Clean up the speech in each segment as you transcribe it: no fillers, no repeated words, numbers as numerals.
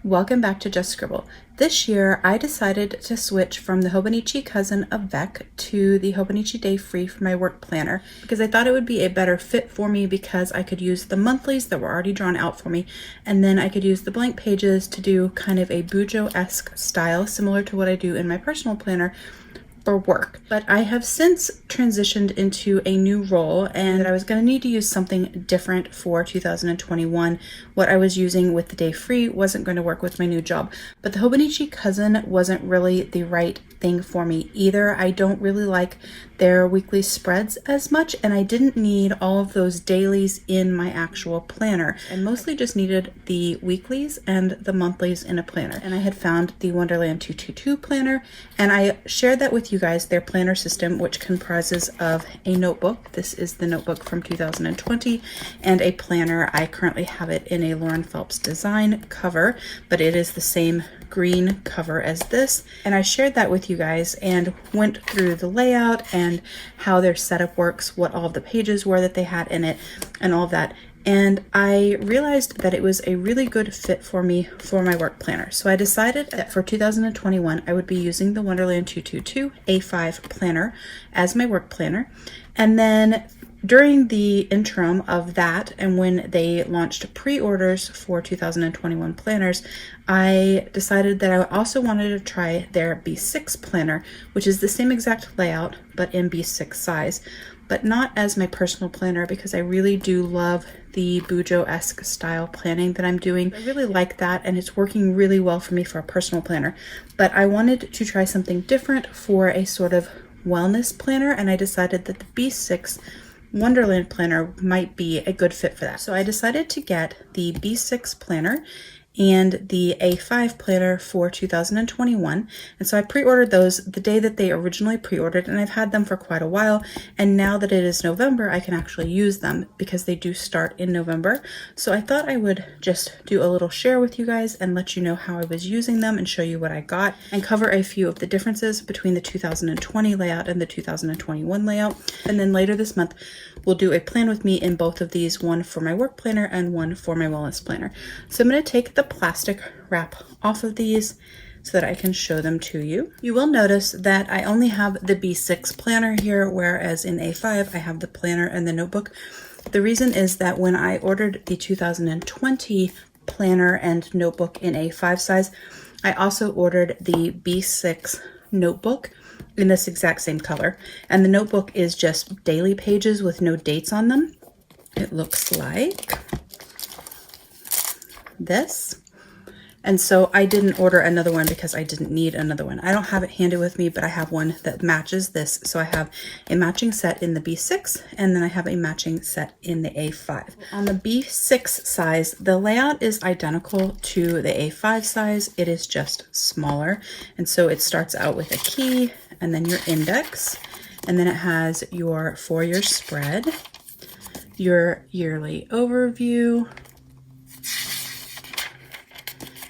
Welcome back to Just Scribble. This year I decided to switch from the Hobonichi Cousin of Beck to the Hobonichi Day Free for my work planner because I thought it would be a better fit for me because I could use the monthlies that were already drawn out for me, and then I could use the blank pages to do kind of a Bujo-esque style similar to what I do in my personal planner for work. But I have since transitioned into a new role and I was going to need to use something different for 2021. What I was using with the Day Free wasn't going to work with my new job, but the Hobonichi Cousin wasn't really the right thing for me either. I don't really like their weekly spreads as much, and I didn't need all of those dailies in my actual planner. I mostly just needed the weeklies and the monthlies in a planner, and I had found the Wonderland 222 planner, and I shared that with you guys, their planner system, which comprises of a notebook. This is the notebook from 2020, and a planner. I currently have it in a Lauren Phelps design cover, but it is the same green cover as this, and I shared that with you guys and went through the layout and how their setup works, what all of the pages were that they had in it, and all of that. And I realized that it was a really good fit for me for my work planner. So I decided that for 2021, I would be using the Wonderland 222 A5 planner as my work planner. And then during the interim of that, and when they launched pre-orders for 2021 planners, I decided that I also wanted to try their B6 planner, which is the same exact layout, but in B6 size, but not as my personal planner because I really do love the Bujo-esque style planning that I'm doing. I really like that, and it's working really well for me for a personal planner, but I wanted to try something different for a sort of wellness planner, and I decided that the B6 Wonderland planner might be a good fit for that. So I decided to get the B6 planner and the A5 planner for 2021. And so I pre-ordered those the day that they originally pre-ordered, and I've had them for quite a while. And now that it is November, I can actually use them because they do start in November. So I thought I would just do a little share with you guys and let you know how I was using them and show you what I got and cover a few of the differences between the 2020 layout and the 2021 layout. And then later this month, we'll do a plan with me in both of these, one for my work planner and one for my wellness planner. So I'm going to take the plastic wrap off of these so that I can show them to you. You will notice that I only have the B6 planner here, whereas in A5 I have the planner and the notebook. The reason is that when I ordered the 2020 planner and notebook in A5 size, I also ordered the B6 notebook in this exact same color, and the notebook is just daily pages with no dates on them. It looks like this. And so I didn't order another one because I didn't need another one. I don't have it handy with me, but I have one that matches this. So I have a matching set in the B6, and then I have a matching set in the A5. On the B6 size, the layout is identical to the A5 size. It is just smaller. And so it starts out with a key and then your index, and then it has your 4-year spread, your yearly overview,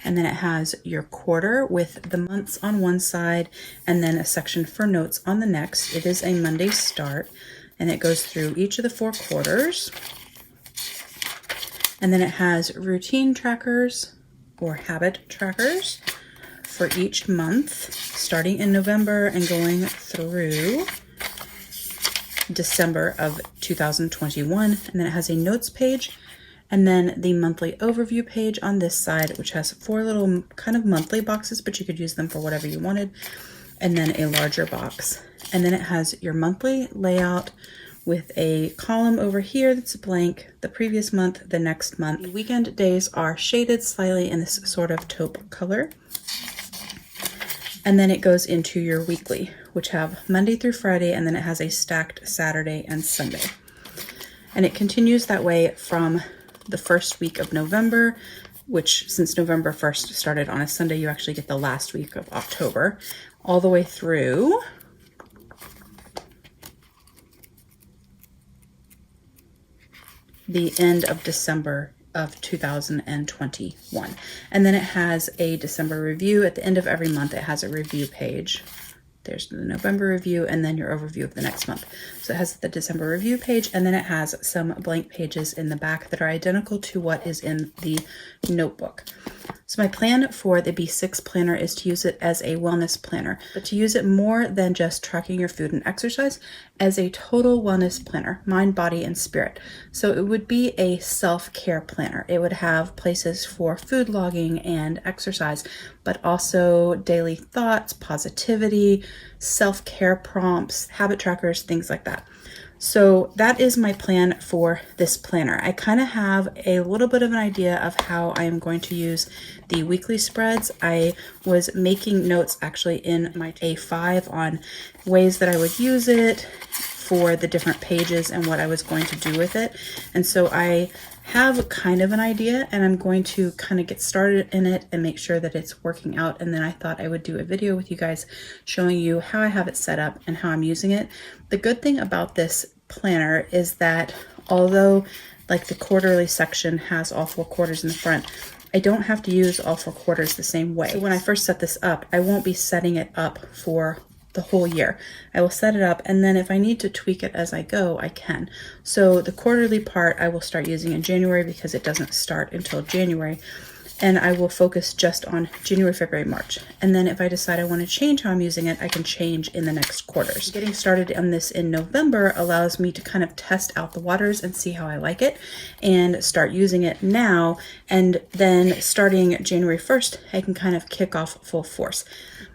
and then it has your quarter with the months on one side and then a section for notes on the next. It is a Monday start, and it goes through each of the 4 quarters. And then it has routine trackers or habit trackers for each month, starting in November and going through December of 2021. And then it has a notes page, and then the monthly overview page on this side, which has 4 little kind of monthly boxes, but you could use them for whatever you wanted, and then a larger box. And then it has your monthly layout with a column over here that's blank, the previous month, the next month. The weekend days are shaded slightly in this sort of taupe color. And then it goes into your weekly, which have Monday through Friday, and then it has a stacked Saturday and Sunday. And it continues that way from the first week of November, which since November 1st started on a Sunday, you actually get the last week of October, all the way through the end of December of 2021. And then it has a December review. At the end of every month, it has a review page. There's the November review and then your overview of the next month. So it has the December review page, and then it has some blank pages in the back that are identical to what is in the notebook. So my plan for the B6 planner is to use it as a wellness planner, but to use it more than just tracking your food and exercise, as a total wellness planner, mind, body, and spirit. So it would be a self-care planner. It would have places for food logging and exercise, but also daily thoughts, positivity, self-care prompts, habit trackers, things like that. So that is my plan for this planner. I kind of have a little bit of an idea of how I am going to use the weekly spreads. I was making notes actually in my A5 on ways that I would use it for the different pages and what I was going to do with it. And so I have kind of an idea, and I'm going to kind of get started in it and make sure that it's working out. And then I thought I would do a video with you guys showing you how I have it set up and how I'm using it. The good thing about this planner is that although like the quarterly section has all 4 quarters in the front, I don't have to use all 4 quarters the same way. So when I first set this up, I won't be setting it up for the whole year. I will set it up, and then if I need to tweak it as I go, I can. So the quarterly part I will start using in January because it doesn't start until January, and I will focus just on January, February, March. And then if I decide I want to change how I'm using it, I can change in the next quarters. Getting started on this in November allows me to kind of test out the waters and see how I like it and start using it now. And then starting January 1st, I can kind of kick off full force.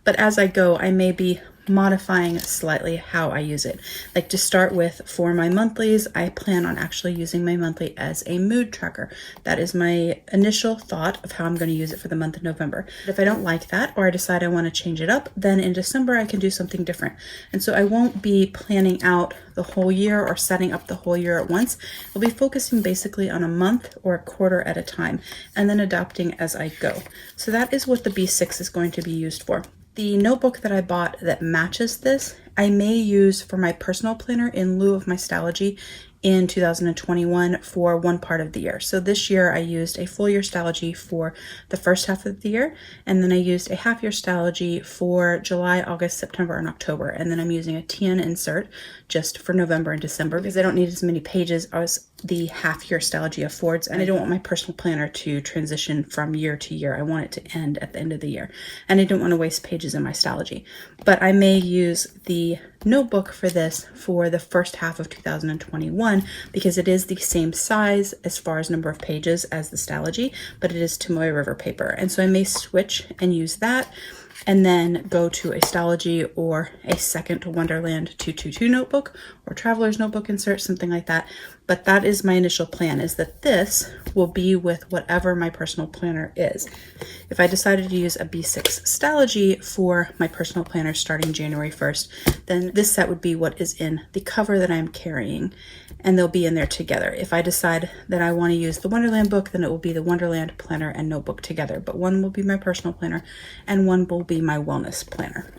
But as I go, I may be modifying slightly how I use it. Like to start with, for my monthlies, I plan on actually using my monthly as a mood tracker. That is my initial thought of how I'm going to use it for the month of November. But if I don't like that, or I decide I want to change it up, then in December I can do something different. And so I won't be planning out the whole year or setting up the whole year at once. I'll be focusing basically on a month or a quarter at a time, and then adapting as I go. So that is what the B6 is going to be used for. The notebook that I bought that matches this, I may use for my personal planner in lieu of my Stalogy in 2021 for one part of the year. So this year I used a full year Stalogy for the first half of the year, and then I used a half year Stalogy for July, August, September, and October. And then I'm using a TN insert just for November and December because I don't need as many pages as the half year Stalogy affords, and I don't want my personal planner to transition from year to year. I want it to end at the end of the year, and I don't want to waste pages in my Stalogy. But I may use the notebook for this for the first half of 2021 because it is the same size as far as number of pages as the Stalogy, but it is Tomoe River paper. And so I may switch and use that, and then go to a Stalogy or a second Wonderland 222 notebook or Traveler's notebook insert, something like that. But that is my initial plan, is that this will be with whatever my personal planner is. If I decided to use a B6 Stalogy for my personal planner starting January 1st, then this set would be what is in the cover that I'm carrying, and they'll be in there together. If I decide that I want to use the Wonderland book, then it will be the Wonderland planner and notebook together. But one will be my personal planner and one will be my wellness planner.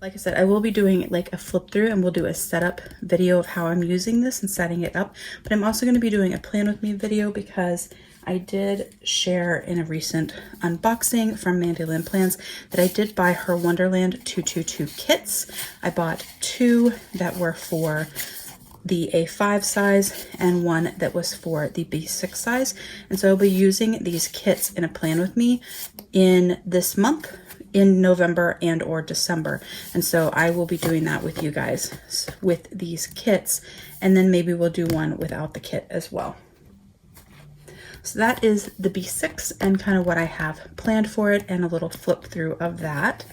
Like I said, I will be doing like a flip through, and we'll do a setup video of how I'm using this and setting it up. But I'm also going to be doing a plan with me video because I did share in a recent unboxing from Mandy Lynn Plans that I did buy her Wonderland 222 kits. I bought 2 that were for the A5 size and 1 that was for the B6 size. And so I'll be using these kits in a plan with me in this month, in November and or December. And so I will be doing that with you guys with these kits, and then maybe we'll do one without the kit as well. So that is the B6 and kind of what I have planned for it, and a little flip through of that.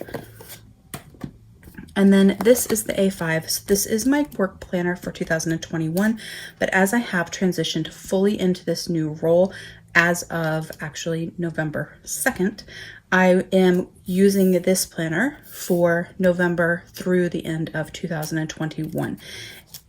And then this is the A5. So this is my work planner for 2021, but as I have transitioned fully into this new role as of actually November 2nd, I am using this planner for November through the end of 2021.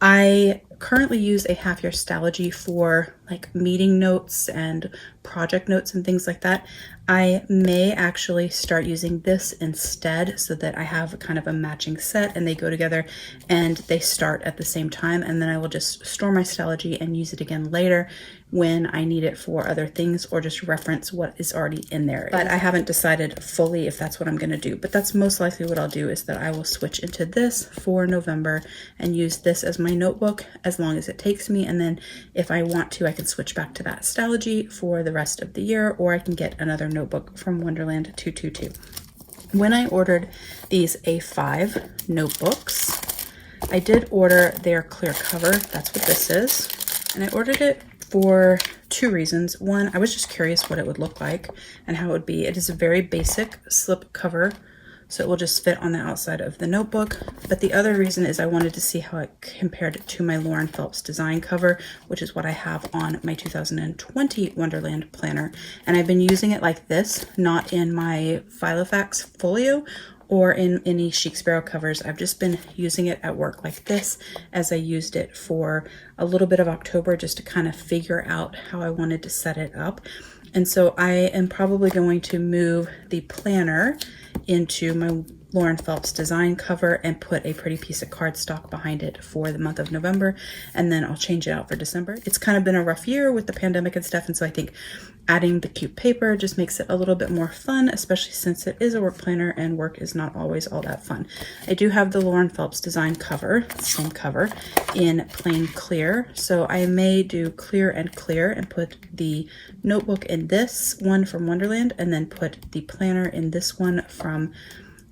I currently use a half year Stalogy for like meeting notes and project notes and things like that. I may actually start using this instead so that I have kind of a matching set and they go together and they start at the same time, and then I will just store my Stalogy and use it again later when I need it for other things, or just reference what is already in there. But I haven't decided fully if that's what I'm going to do, but that's most likely what I'll do, is that I will switch into this for November and use this as my notebook as long as it takes me, and then if I want to, I can switch back to that Stalogy for the the rest of the year, or I can get another notebook from Wonderland 222. When I ordered these A5 notebooks, I did order their clear cover. That's what this is. And I ordered it for two reasons. One, I was just curious what it would look like and how it would be. It is a very basic slip cover, so it will just fit on the outside of the notebook. But the other reason is I wanted to see how it compared to my Lauren Phelps design cover, which is what I have on my 2020 Wonderland planner. And I've been using it like this, not in my Filofax folio or in any Chic Sparrow covers. I've just been using it at work like this, as I used it for a little bit of October just to kind of figure out how I wanted to set it up. And so I am probably going to move the planner into my Lauren Phelps design cover and put a pretty piece of cardstock behind it for the month of November, and then I'll change it out for December. It's kind of been a rough year with the pandemic and stuff, and so I think adding the cute paper just makes it a little bit more fun, especially since it is a work planner and work is not always all that fun. I do have the Lauren Phelps design cover, same cover, in plain clear, so I may do clear and put the notebook in this one from Wonderland and then put the planner in this one from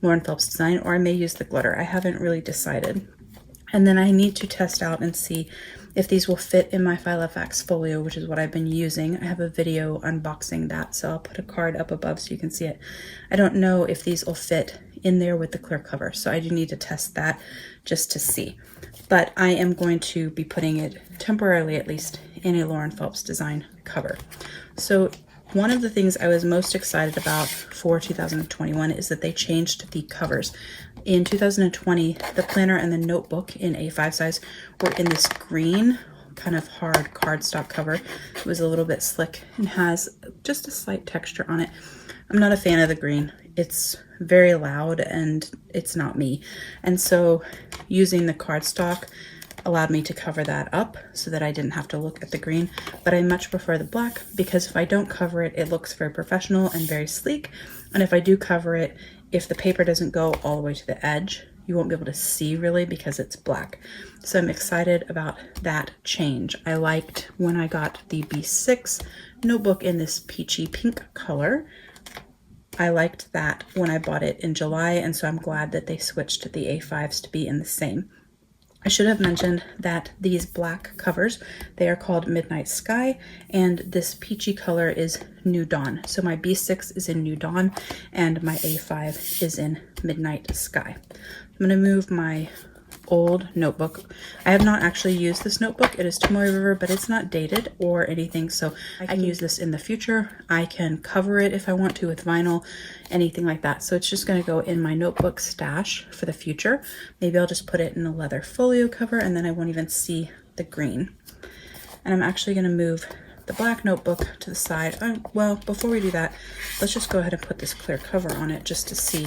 Lauren Phelps design, or I may use the glitter. I haven't really decided. And then I need to test out and see if these will fit in my Filofax folio, which is what I've been using. I have a video unboxing that, so I'll put a card up above so you can see it. I don't know if these will fit in there with the clear cover, so I do need to test that just to see. But I am going to be putting it temporarily, at least, in a Lauren Phelps design cover. So one of the things I was most excited about for 2021 is that they changed the covers. In 2020, the planner and the notebook in A5 size were in this green, kind of hard cardstock cover. It was a little bit slick and has just a slight texture on it. I'm not a fan of the green. It's very loud and it's not me. And so using the cardstock allowed me to cover that up so that I didn't have to look at the green, but I much prefer the black because if I don't cover it, it looks very professional and very sleek. And if I do cover it, if the paper doesn't go all the way to the edge, you won't be able to see really because it's black. So I'm excited about that change. I liked when I got the B6 notebook in this peachy pink color. I liked that when I bought it in July, and so I'm glad that they switched the A5s to be in the same. I should have mentioned that these black covers, they are called Midnight Sky, and this peachy color is New Dawn. So my B6 is in New Dawn and my A5 is in Midnight Sky. I'm going to move my old notebook. I have not actually used this notebook. It is Tomoe River, but it's not dated or anything, so I can use this in the future. I can cover it if I want to with vinyl, anything like that. So it's just going to go in my notebook stash for the future. Maybe I'll just put it in a leather folio cover and then I won't even see the green. And I'm actually going to move the black notebook to the side. Well, before we do that, let's just go ahead and put this clear cover on it just to see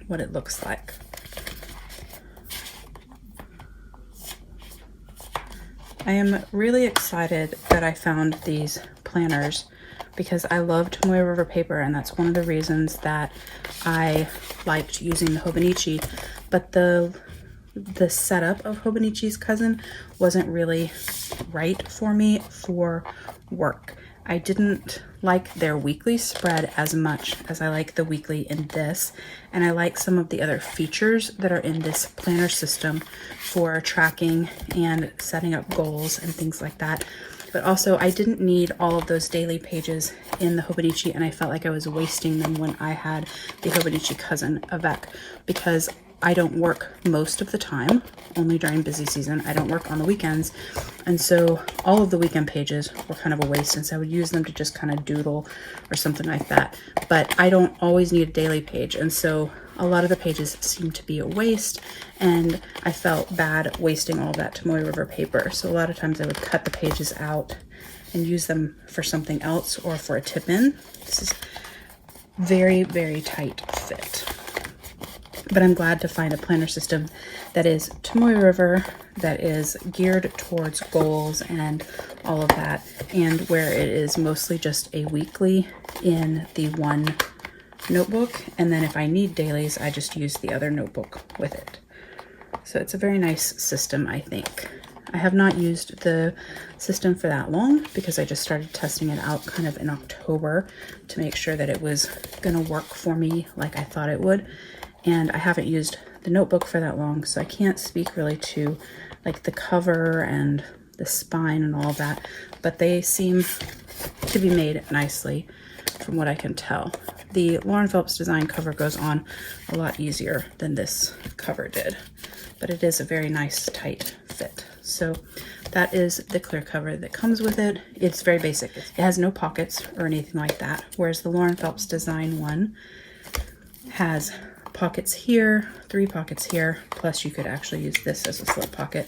what it looks like. I am really excited that I found these planners because I love Tomoe River paper, and that's one of the reasons that I liked using the Hobonichi, but the setup of Hobonichi's cousin wasn't really right for me for work. I didn't like their weekly spread as much as I like the weekly in this, and I like some of the other features that are in this planner system for tracking and setting up goals and things like that. But also I didn't need all of those daily pages in the Hobonichi, and I felt like I was wasting them when I had the Hobonichi cousin Avec, because I don't work most of the time, only during busy season. I don't work on the weekends. And so all of the weekend pages were kind of a waste, since I would use them to just kind of doodle or something like that. But I don't always need a daily page. And so a lot of the pages seemed to be a waste, and I felt bad wasting all that Tomoe River paper. So a lot of times I would cut the pages out and use them for something else or for a tip in. This is very, very tight fit. But I'm glad to find a planner system that is Tomoe River, that is geared towards goals and all of that, and where it is mostly just a weekly in the one notebook, and then if I need dailies, I just use the other notebook with it. So it's a very nice system, I think. I have not used the system for that long because I just started testing it out kind of in October to make sure that it was gonna work for me like I thought it would. And I haven't used the notebook for that long, so I can't speak really to like the cover and the spine and all that, but they seem to be made nicely from what I can tell. The Lauren Phillips design cover goes on a lot easier than this cover did, but it is a very nice tight fit. So that is the clear cover that comes with it. It's very basic. It has no pockets or anything like that, whereas the Lauren Phillips design one has pockets here, 3 pockets here, plus you could actually use this as a slip pocket,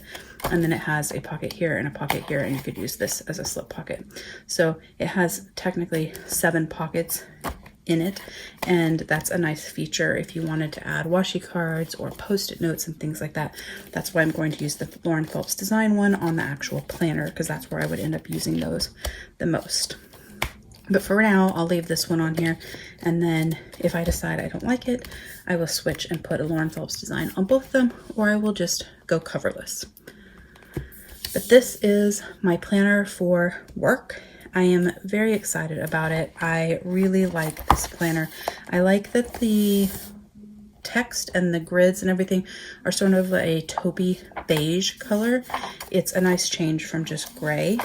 and then it has a pocket here and a pocket here, and you could use this as a slip pocket. So it has technically 7 pockets in it, and that's a nice feature if you wanted to add washi cards or post-it notes and things like that. That's why I'm going to use the Lauren Phillips design one on the actual planner, because that's where I would end up using those the most. But for now, I'll leave this one on here, and then if I decide I don't like it, I will switch and put a Lauren Phillips design on both of them, or I will just go coverless. But this is my planner for work. I am very excited about it. I really like this planner. I like that the text and the grids and everything are sort of a taupey beige color. It's a nice change from just gray,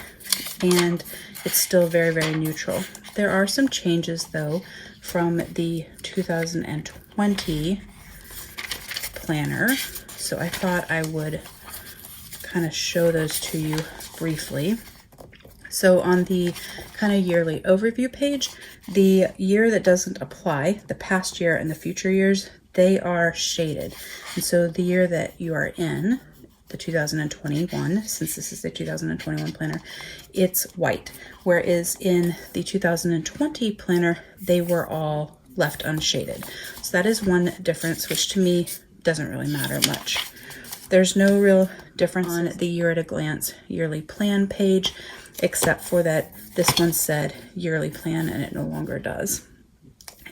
and it's still very, very neutral. There are some changes though from the 2020 planner, so I thought I would kind of show those to you briefly. So on the kind of yearly overview page, the year that doesn't apply, the past year and the future years, they are shaded. And so the year that you are in, the 2021, since this is the 2021 planner, it's white. Whereas in the 2020 planner, they were all left unshaded. So that is one difference, which to me doesn't really matter much. There's no real difference on the year at a glance yearly plan page, except for that this one said yearly plan and it no longer does.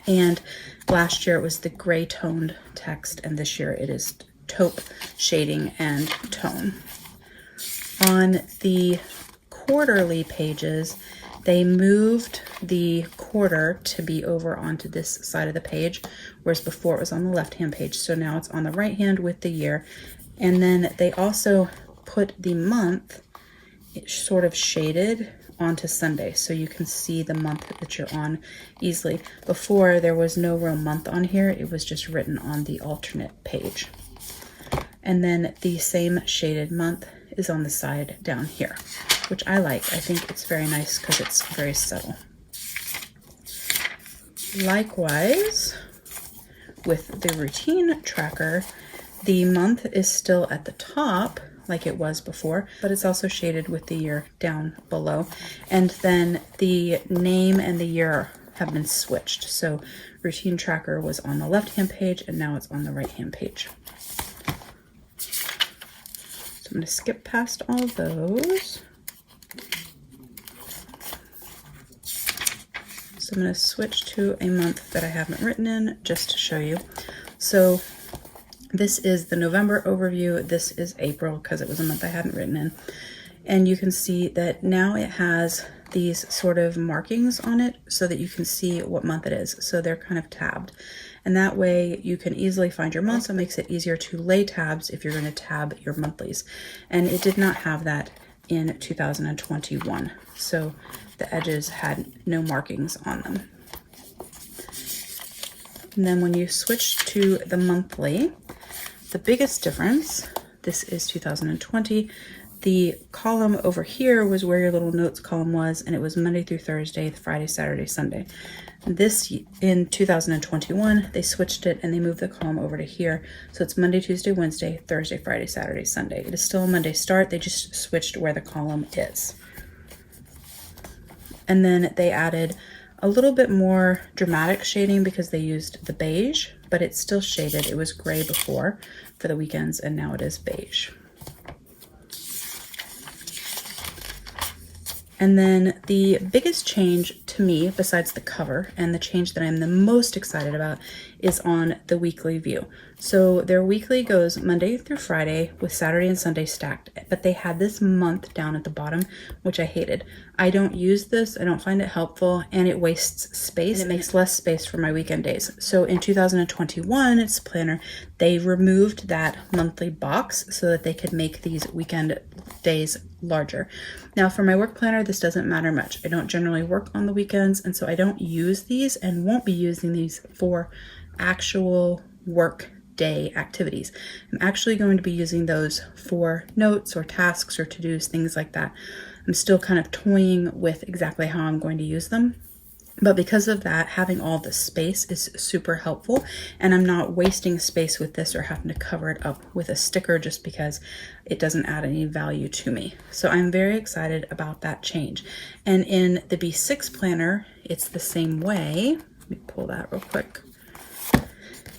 And last year it was the gray toned text, and this year it is taupe shading and tone. On the quarterly pages, they moved the quarter to be over onto this side of the page, whereas before it was on the left-hand page. So now it's on the right hand with the year. And then they also put the month sort of shaded onto Sunday, so you can see the month that you're on easily. Before, there was no real month on here. It was just written on the alternate page. And then the same shaded month is on the side down here, which I like. I think it's very nice because it's very subtle. Likewise, with the routine tracker, the month is still at the top like it was before, but it's also shaded with the year down below. And then the name and the year have been switched. So routine tracker was on the left-hand page and now it's on the right-hand page. So I'm going to skip past all those. So I'm going to switch to a month that I haven't written in just to show you. So this is the November overview. This is April because it was a month I hadn't written in. And you can see that now it has these sort of markings on it so that you can see what month it is. So they're kind of tabbed. And that way you can easily find your months. So it makes it easier to lay tabs if you're going to tab your monthlies. And it did not have that in 2021. So the edges had no markings on them. And then when you switch to the monthly, the biggest difference, this is 2020, the column over here was where your little notes column was, and it was Monday through Thursday, Friday, Saturday, Sunday. This, in 2021, they switched it and they moved the column over to here. So it's Monday, Tuesday, Wednesday, Thursday, Friday, Saturday, Sunday. It is still a Monday start. They just switched where the column is. And then they added a little bit more dramatic shading because they used the beige, but it's still shaded. It was gray before for the weekends, and now it is beige. And then the biggest change to me, besides the cover, and the change that I'm the most excited about, is on the weekly view. So their weekly goes Monday through Friday with Saturday and Sunday stacked, but they had this month down at the bottom, which I hated. I don't use this, I don't find it helpful, and it wastes space. And it makes less space for my weekend days. So in 2021, it's planner, they removed that monthly box so that they could make these weekend days larger. Now for my work planner, this doesn't matter much. I don't generally work on the weekends, and so I don't use these and won't be using these for actual work day activities. I'm actually going to be using those for notes or tasks or to-dos, things like that. I'm still kind of toying with exactly how I'm going to use them. But because of that, having all the space is super helpful, and I'm not wasting space with this or having to cover it up with a sticker just because it doesn't add any value to me. So I'm very excited about that change. And in the B6 planner, it's the same way. Let me pull that real quick.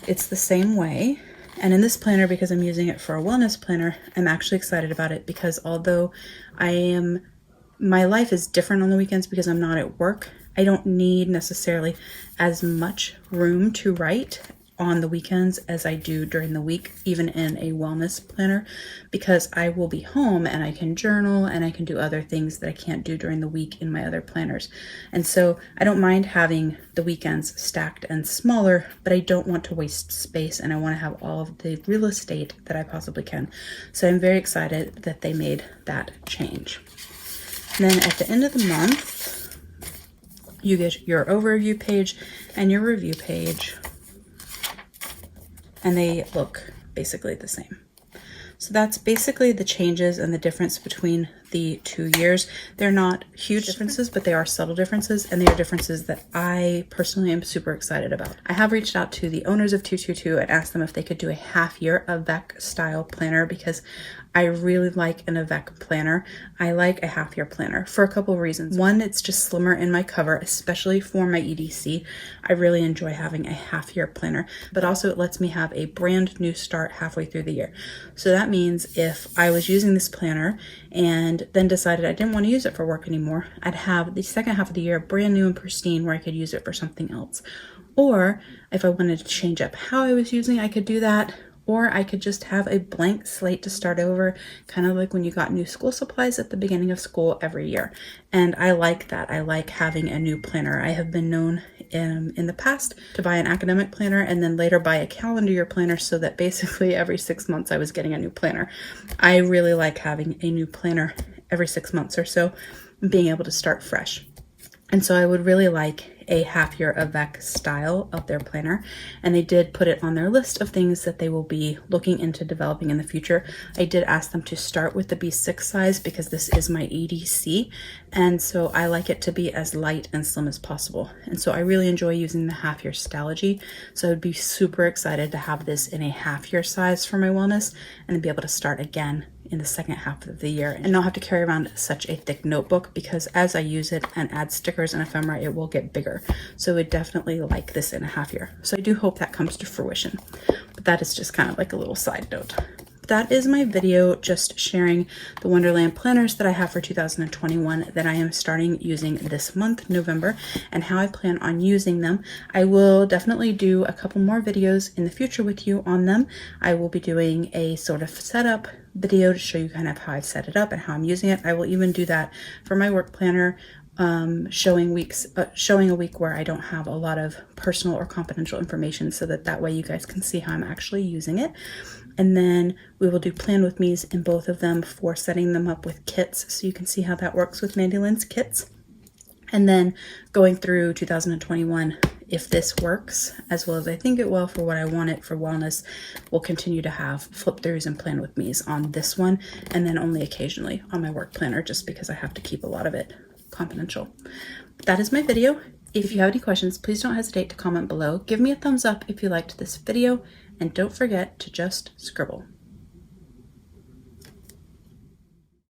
It's the same way. And in this planner, because I'm using it for a wellness planner, I'm actually excited about it because although my life is different on the weekends because I'm not at work, I don't need necessarily as much room to write on the weekends as I do during the week, even in a wellness planner, because I will be home and I can journal and I can do other things that I can't do during the week in my other planners. And so I don't mind having the weekends stacked and smaller, but I don't want to waste space and I want to have all of the real estate that I possibly can. So I'm very excited that they made that change. And then at the end of the month, you get your overview page and your review page, and they look basically the same. So that's basically the changes and the difference between the 2 years. They're not huge differences, but they are subtle differences, and they are differences that I personally am super excited about. I have reached out to the owners of 222 and asked them if they could do a half year Avec style planner because I really like an Avec planner. I like a half year planner for a couple of reasons. One, it's just slimmer in my cover, especially for my EDC. I really enjoy having a half year planner, but also it lets me have a brand new start halfway through the year. So that means if I was using this planner and then decided I didn't want to use it for work anymore, I'd have the second half of the year brand new and pristine where I could use it for something else. Or if I wanted to change up how I was using, I could do that. Or I could just have a blank slate to start over, kind of like when you got new school supplies at the beginning of school every year. And I like that. I like having a new planner. I have been known in the past to buy an academic planner and then later buy a calendar year planner so that basically every 6 months I was getting a new planner. I really like having a new planner every 6 months or so, being able to start fresh. And so I would really like a half year Avec style of their planner, and they did put it on their list of things that they will be looking into developing in the future. I did ask them to start with the B6 size because this is my EDC, and so I like it to be as light and slim as possible. And so I really enjoy using the half year Stalogy, so I would be super excited to have this in a half year size for my wellness and to be able to start again in the second half of the year and not have to carry around such a thick notebook, because as I use it and add stickers and ephemera, it will get bigger. So I would definitely like this in a half year. So I do hope that comes to fruition. But that is just kind of like a little side note. That is my video just sharing the Wonderland planners that I have for 2021 that I am starting using this month, November, and how I plan on using them. I will definitely do a couple more videos in the future with you on them. I will be doing a sort of setup video to show you kind of how I've set it up and how I'm using it. I will even do that for my work planner, showing a week where I don't have a lot of personal or confidential information, so that way you guys can see how I'm actually using it. And then we will do plan with me's in both of them for setting them up with kits, so you can see how that works with Mandy Lynn's kits. And then going through 2021, if this works as well as I think it will for what I want it for wellness, we'll continue to have flip throughs and plan with me's on this one, and then only occasionally on my work planner, just because I have to keep a lot of it confidential. But that is my video. If you have any questions, please don't hesitate to comment below. Give me a thumbs up if you liked this video, and don't forget to just scribble.